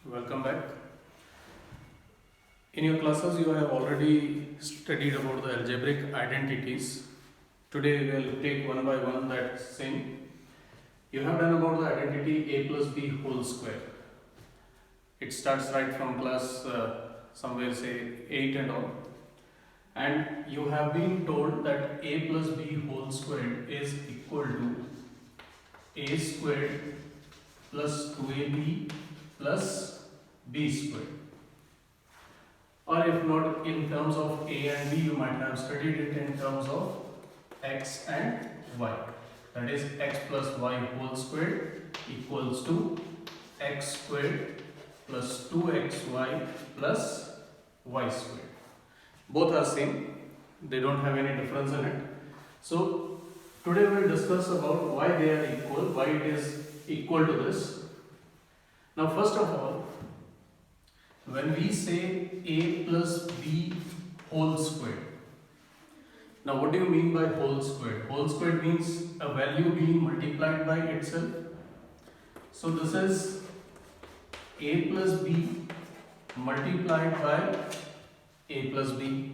Welcome back. In your classes, you have already studied about the algebraic identities. Today, we will take one by one that same. You have done about the identity a plus b whole square. It starts right from class somewhere say 8 and all. And you have been told that a plus b whole squared is equal to a squared plus 2ab plus b squared. Or if not in terms of a and b, you might have studied it in terms of x and y. That is x plus y whole squared equals to x squared plus 2xy plus y squared. Both are same, they don't have any difference in it. So today we will discuss about why they are equal, why it is equal to this. Now first of all, when we say a plus b whole squared, now what do you mean by whole squared? Whole squared means a value being multiplied by itself. So this is a plus b multiplied by a plus b.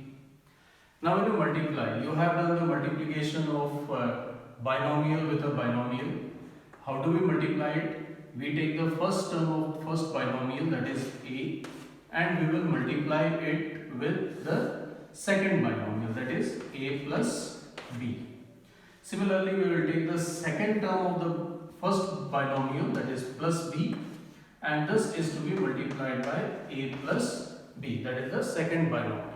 Now when you multiply, you have done the multiplication of binomial with a binomial. How do we multiply it? We take the first term of first binomial, that is a, and we will multiply it with the second binomial, that is a plus b. Similarly, we will take the second term of the first binomial, that is plus b, and this is to be multiplied by a plus b, that is the second binomial.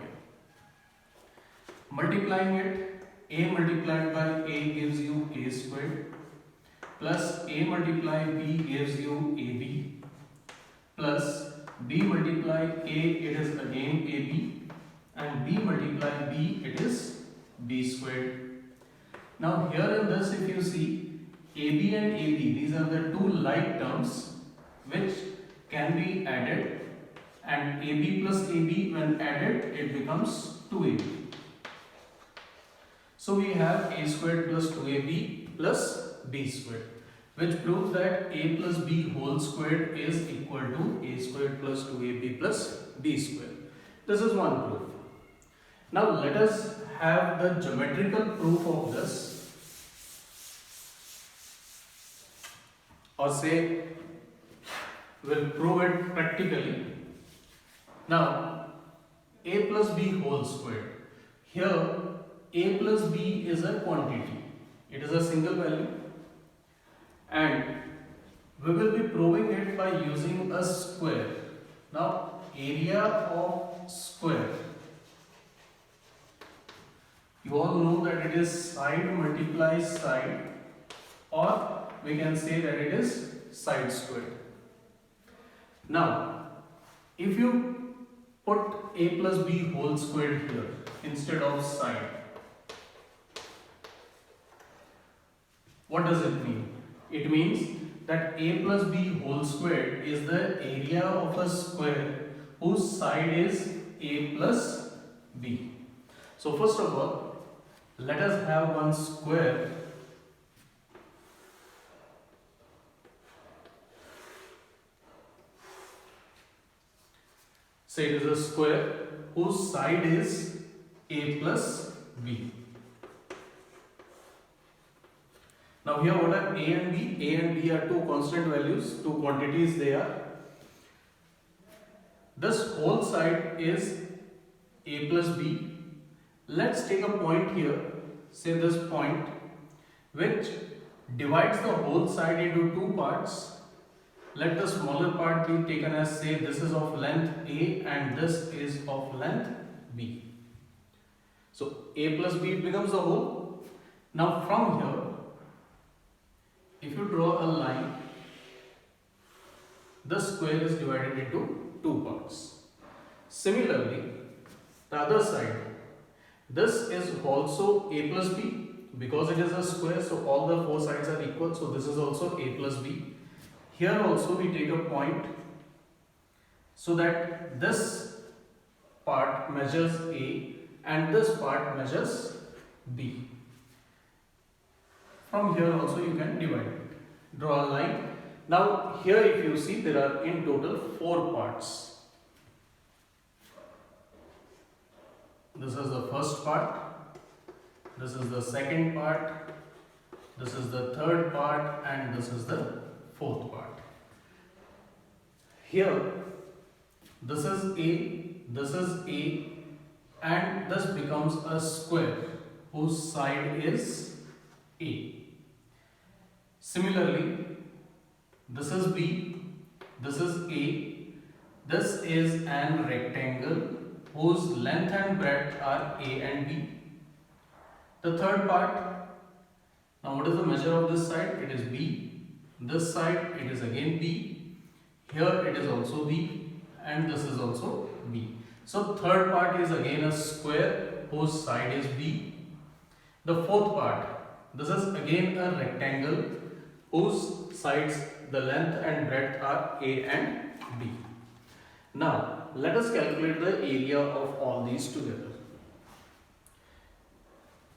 Multiplying it, a multiplied by a gives you a squared, plus a multiplied b gives you ab, plus b multiply a, it is again ab, and b multiply b, it is b squared. Now here in this, if you see ab and ab, these are the two like terms which can be added, and ab plus ab when added it becomes 2ab. So we have a squared plus 2ab plus b squared, which proves that a plus b whole squared is equal to a squared plus 2ab plus b squared. This is one proof. Now let us have the geometrical proof of this, or say we'll prove it practically. Now a plus b whole squared. Here a plus b is a quantity. It is a single value. And we will be proving it by using a square. Now area of square, you all know that it is side multiplies side, or we can say that it is side squared. Now if you put a plus b whole squared here instead of side, what does it mean? It means that a plus b whole squared is the area of a square whose side is a plus b. So first of all, let us have one square . Say it is a square whose side is a plus b. Now here what are a and b? A and b are two constant values, two quantities they are. This whole side is a plus b. Let's take a point here, say this point, which divides the whole side into two parts. Let the smaller part be taken as, say, this is of length a and this is of length b. So a plus b becomes the whole. Now from here, if you draw a line, the square is divided into two parts. Similarly, the other side, this is also a plus b, because it is a square, so all the four sides are equal, so this is also a plus b. Here also we take a point so that this part measures a and this part measures b. From here also you can divide it. Draw a line. Now here if you see, there are in total 4 parts. This is the first part, this is the second part, this is the third part, and this is the fourth part. Here this is A, and this becomes a square whose side is A. Similarly, this is B, this is A, this is an rectangle whose length and breadth are A and B. The third part, now what is the measure of this side? It is B. This side it is again B. Here it is also B, and this is also B. So third part is again a square whose side is B. The fourth part, this is again a rectangle whose sides, the length and breadth are A and B. Now let us calculate the area of all these together.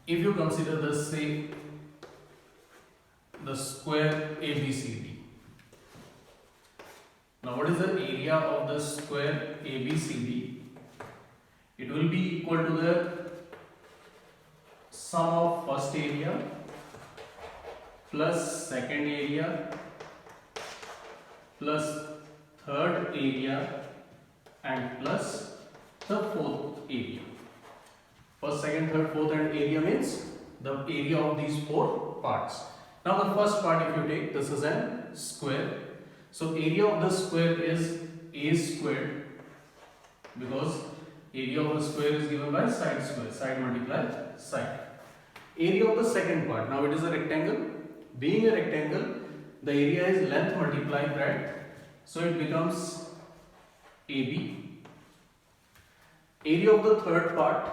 If you consider this, say, the square ABCD. Now what is the area of the square ABCD? It will be equal to the sum of first area plus second area plus third area and plus the fourth area. First, second, third, fourth and area means the area of these 4 parts. Now the first part, if you take, this is a square. So area of the square is A squared, because area of the square is given by side square, side multiply side. Area of the second part, now it is a rectangle. Being a rectangle, the area is length multiply breadth, so it becomes AB. Area of the third part,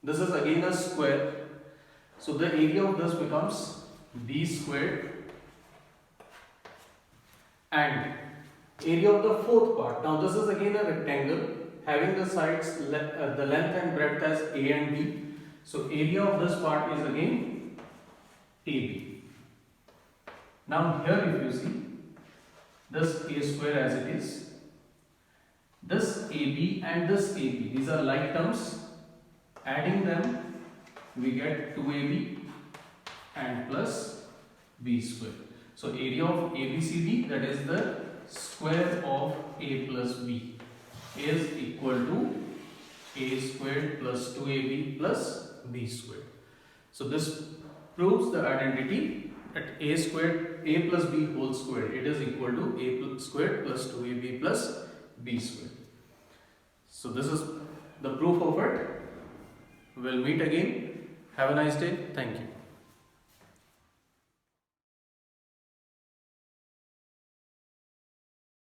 this is again a square, so the area of this becomes B squared. And area of the fourth part, now this is again a rectangle having the sides, the length and breadth as A and B, so area of this part is again AB. Now here if you see, this A square as it is, this AB and this AB, these are like terms, adding them we get 2AB and plus B square. So area of ABCD, that is the square of A plus B, is equal to A squared plus 2AB plus B squared. So this proves the identity that A squared, A plus B whole squared, it is equal to A squared plus 2AB plus B squared. So this is the proof of it. We'll meet again. Have a nice day. Thank you.